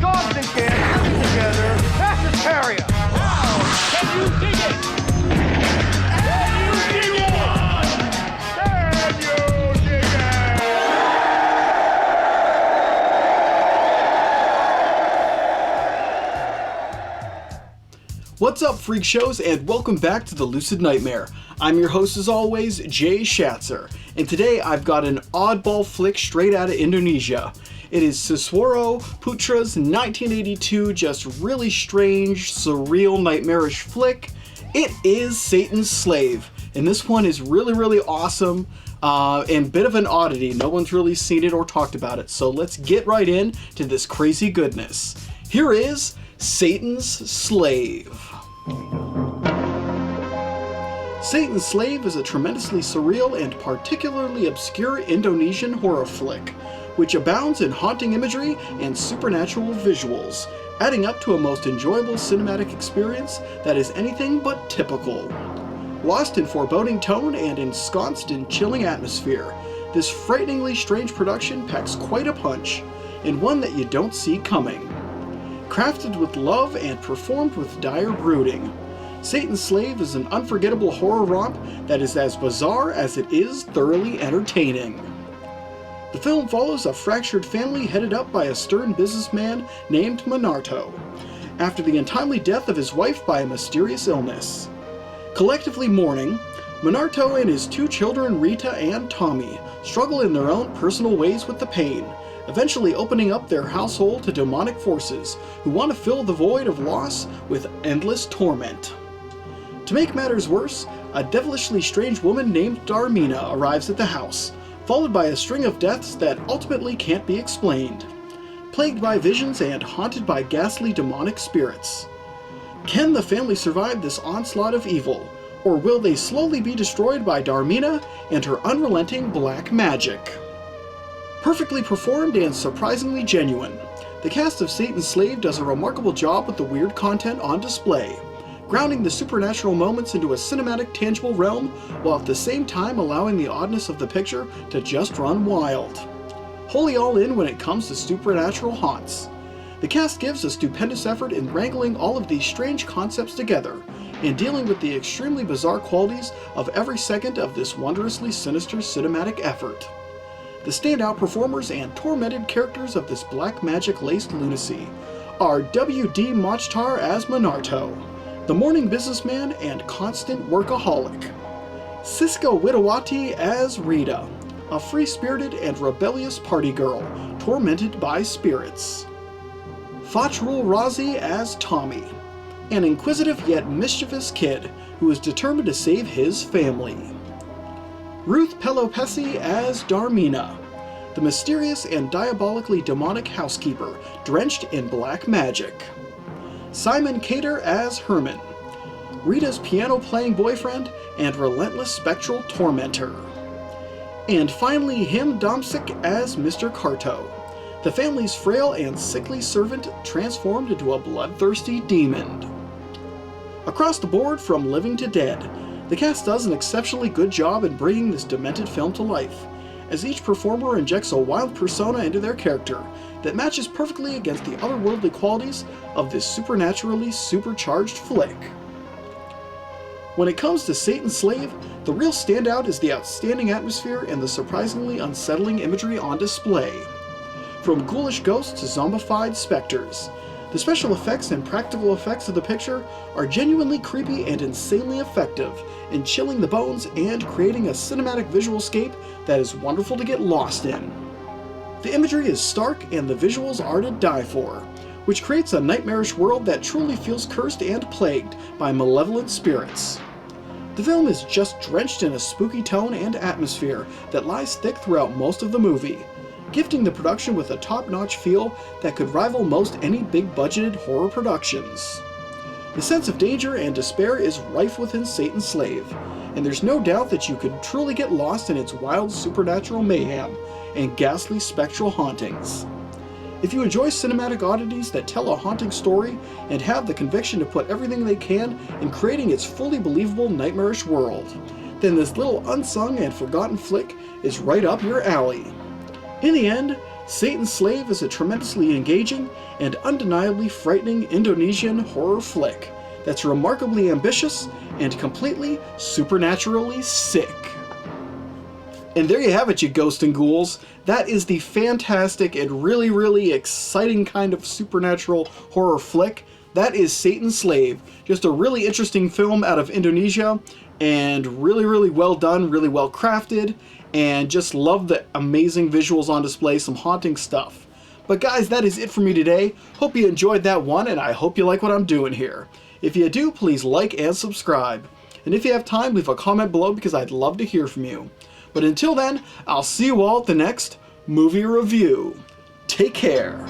Dogs and cats living together. That's hysteria. Wow! Can you dig it? Can you dig it? Can you dig it? What's up, freak shows, and welcome back to the Lucid Nightmare. I'm your host as always, Jay Shatzer, and today I've got an oddball flick straight out of Indonesia. It is Sisworo Putra's 1982, just really strange, surreal, nightmarish flick. It is Satan's Slave, and this one is really awesome, and bit of an oddity. No one's really seen it or talked about it, so let's get right in to this crazy goodness. Here is Satan's Slave. Satan's Slave is a tremendously surreal and particularly obscure Indonesian horror flick, which abounds in haunting imagery and supernatural visuals, adding up to a most enjoyable cinematic experience that is anything but typical. Lost in foreboding tone and ensconced in chilling atmosphere, this frighteningly strange production packs quite a punch, and one that you don't see coming. Crafted with love and performed with dire brooding, Satan's Slave is an unforgettable horror romp that is as bizarre as it is thoroughly entertaining. The film follows a fractured family headed up by a stern businessman named Monarto, after the untimely death of his wife by a mysterious illness. Collectively mourning, Monarto and his two children Rita and Tommy struggle in their own personal ways with the pain, eventually opening up their household to demonic forces who want to fill the void of loss with endless torment. To make matters worse, a devilishly strange woman named Darmina arrives at the house, followed by a string of deaths that ultimately can't be explained. Plagued by visions and haunted by ghastly demonic spirits. Can the family survive this onslaught of evil, or will they slowly be destroyed by Darmina and her unrelenting black magic? Perfectly performed and surprisingly genuine, the cast of Satan's Slave does a remarkable job with the weird content on display, grounding the supernatural moments into a cinematic, tangible realm, while at the same time allowing the oddness of the picture to just run wild. Wholly all in when it comes to supernatural haunts. The cast gives a stupendous effort in wrangling all of these strange concepts together, and dealing with the extremely bizarre qualities of every second of this wondrously sinister cinematic effort. The standout performers and tormented characters of this black magic-laced lunacy are W.D. Mochtar as Monarto, the mourning businessman and constant workaholic. Siska Widawati as Rita, a free-spirited and rebellious party girl, tormented by spirits. Fachrul Razi as Tommy, an inquisitive yet mischievous kid who is determined to save his family. Ruth Pelopessi as Darmina, the mysterious and diabolically demonic housekeeper drenched in black magic. Simon Cater as Herman, Rita's piano-playing boyfriend and relentless spectral tormentor. And finally, Him Domsik as Mr. Karto, the family's frail and sickly servant transformed into a bloodthirsty demon. Across the board, from living to dead, the cast does an exceptionally good job in bringing this demented film to life, as each performer injects a wild persona into their character that matches perfectly against the otherworldly qualities of this supernaturally supercharged flick. When it comes to Satan's Slave, the real standout is the outstanding atmosphere and the surprisingly unsettling imagery on display. From ghoulish ghosts to zombified specters, the special effects and practical effects of the picture are genuinely creepy and insanely effective in chilling the bones and creating a cinematic visual scape that is wonderful to get lost in. The imagery is stark and the visuals are to die for, which creates a nightmarish world that truly feels cursed and plagued by malevolent spirits. The film is just drenched in a spooky tone and atmosphere that lies thick throughout most of the movie, gifting the production with a top-notch feel that could rival most any big-budgeted horror productions. The sense of danger and despair is rife within Satan's Slave, and there's no doubt that you could truly get lost in its wild supernatural mayhem and ghastly spectral hauntings. If you enjoy cinematic oddities that tell a haunting story and have the conviction to put everything they can in creating its fully believable nightmarish world, then this little unsung and forgotten flick is right up your alley. In the end, Satan's Slave is a tremendously engaging and undeniably frightening Indonesian horror flick that's remarkably ambitious and completely supernaturally sick. And there you have it, you ghosts and ghouls. That is the fantastic and really, really exciting kind of supernatural horror flick. That is Satan's Slave. Just a really interesting film out of Indonesia, and really, really well done, really well crafted, and just love the amazing visuals on display, some haunting stuff. But guys, that is it for me today. Hope you enjoyed that one, and I hope you like what I'm doing here. If you do, please like and subscribe. And if you have time, leave a comment below because I'd love to hear from you. But until then, I'll see you all at the next movie review. Take care.